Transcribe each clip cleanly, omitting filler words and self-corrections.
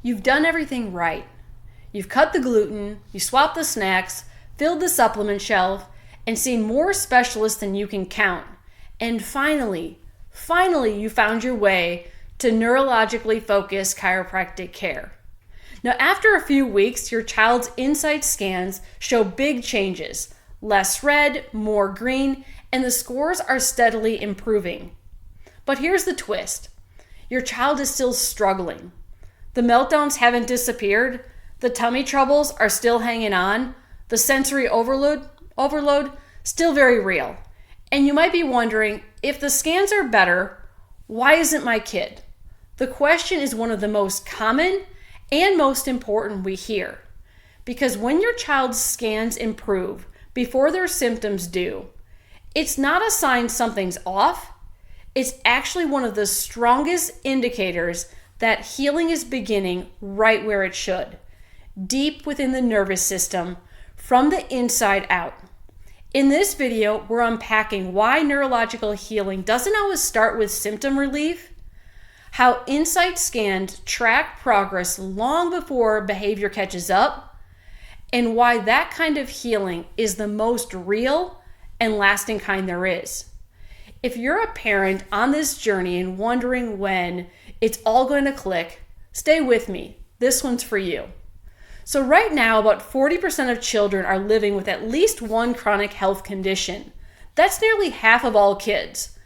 You've done everything right. You've cut the gluten, you swapped the snacks, filled the supplement shelf, and seen more specialists than you can count. And finally, you found your way to neurologically focused chiropractic care. Now, after a few weeks, your child's insight scans show big changes. Less red, more green, and the scores are steadily improving. But here's the twist. Your child is still struggling. The meltdowns haven't disappeared. The tummy troubles are still hanging on. The sensory overload still very real. And you might be wondering, if the scans are better, why isn't my kid? The question is one of the most common and most important we hear. Because when your child's scans improve before their symptoms do, it's not a sign something's off. It's actually one of the strongest indicators that healing is beginning right where it should, deep within the nervous system, from the inside out. In this video, we're unpacking why neurological healing doesn't always start with symptom relief, how insight scans track progress long before behavior catches up, and why that kind of healing is the most real and lasting kind there is. If you're a parent on this journey and wondering when it's all going to click, stay with me. This one's for you. So right now, about 40% of children are living with at least one chronic health condition. That's nearly half of all kids.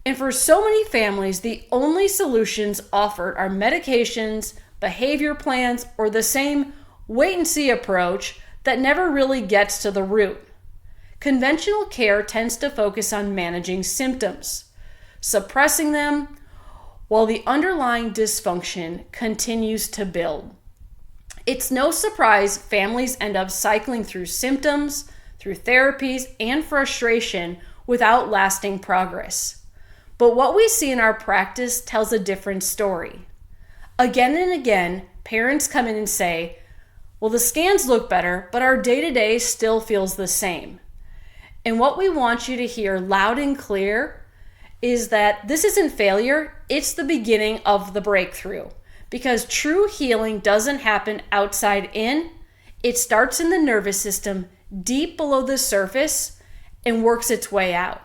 And for so many families, the only solutions offered are medications, behavior plans, or the same wait-and-see approach that never really gets to the root. Conventional care tends to focus on managing symptoms, suppressing them, while the underlying dysfunction continues to build. It's no surprise families end up cycling through symptoms, through therapies, and frustration without lasting progress. But what we see in our practice tells a different story. Again and again, parents come in and say, well, the scans look better, but our day-to-day still feels the same. And what we want you to hear loud and clear is that this isn't failure, it's the beginning of the breakthrough. Because true healing doesn't happen outside in, it starts in the nervous system deep below the surface and works its way out,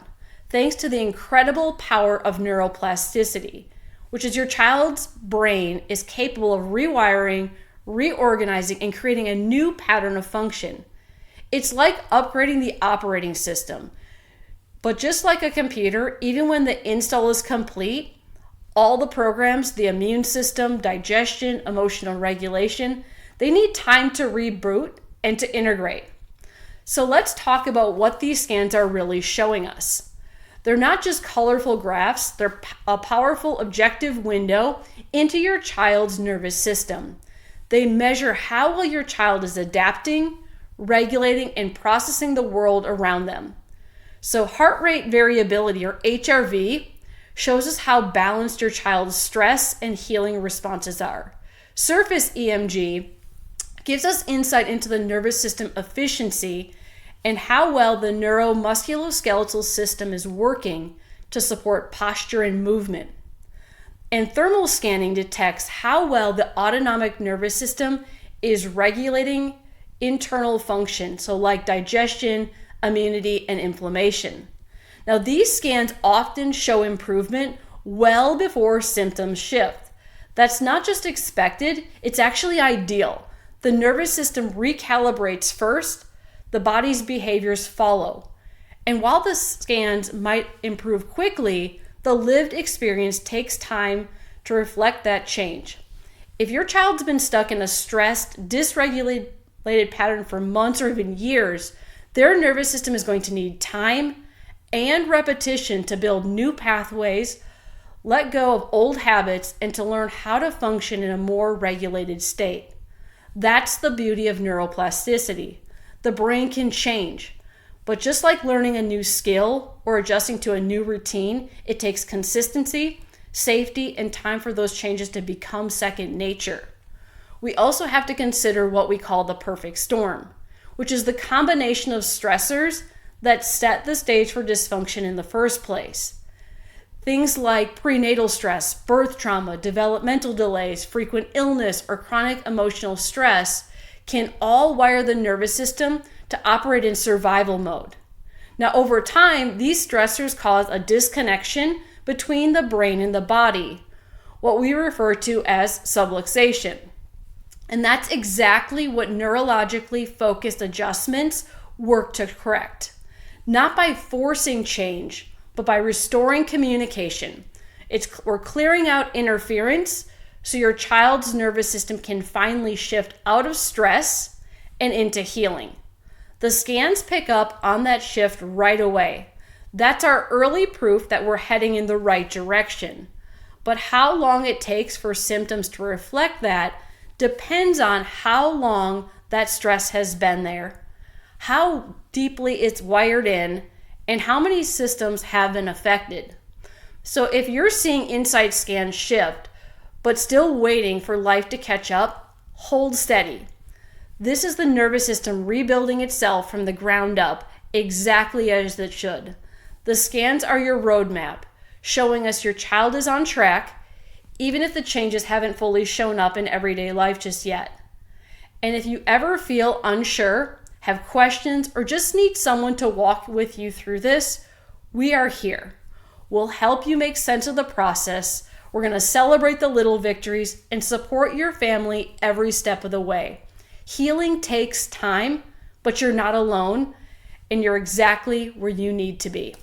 thanks to the incredible power of neuroplasticity, which is your child's brain is capable of rewiring, reorganizing, and creating a new pattern of function. It's like upgrading the operating system. But just like a computer, even when the install is complete, all the programs, the immune system, digestion, emotional regulation, they need time to reboot and to integrate. So let's talk about what these scans are really showing us. They're not just colorful graphs, they're a powerful objective window into your child's nervous system. They measure how well your child is adapting, regulating, and processing the world around them. So heart rate variability, or HRV, shows us how balanced your child's stress and healing responses are. Surface EMG gives us insight into the nervous system efficiency and how well the neuromusculoskeletal system is working to support posture and movement. And thermal scanning detects how well the autonomic nervous system is regulating internal function, so like digestion, immunity, and inflammation. Now, these scans often show improvement well before symptoms shift. That's not just expected, it's actually ideal. The nervous system recalibrates first, the body's behaviors follow. And while the scans might improve quickly, the lived experience takes time to reflect that change. If your child's been stuck in a stressed, dysregulated pattern for months or even years, their nervous system is going to need time and repetition to build new pathways, let go of old habits, and to learn how to function in a more regulated state. That's the beauty of neuroplasticity. The brain can change, but just like learning a new skill or adjusting to a new routine, it takes consistency, safety, and time for those changes to become second nature. We also have to consider what we call the perfect storm, which is the combination of stressors that set the stage for dysfunction in the first place. Things like prenatal stress, birth trauma, developmental delays, frequent illness, or chronic emotional stress can all wire the nervous system to operate in survival mode. Now, over time, these stressors cause a disconnection between the brain and the body, what we refer to as subluxation. And that's exactly what neurologically focused adjustments work to correct. Not by forcing change, but by restoring communication. We're clearing out interference so your child's nervous system can finally shift out of stress and into healing. The scans pick up on that shift right away. That's our early proof that we're heading in the right direction. But how long it takes for symptoms to reflect that depends on how long that stress has been there, how deeply it's wired in, and how many systems have been affected. So if you're seeing insight scans shift, but still waiting for life to catch up, hold steady. This is the nervous system rebuilding itself from the ground up, exactly as it should. The scans are your roadmap, showing us your child is on track, even if the changes haven't fully shown up in everyday life just yet. And if you ever feel unsure, have questions, or just need someone to walk with you through this, we are here. We'll help you make sense of the process. We're going to celebrate the little victories and support your family every step of the way. Healing takes time, but you're not alone, and you're exactly where you need to be.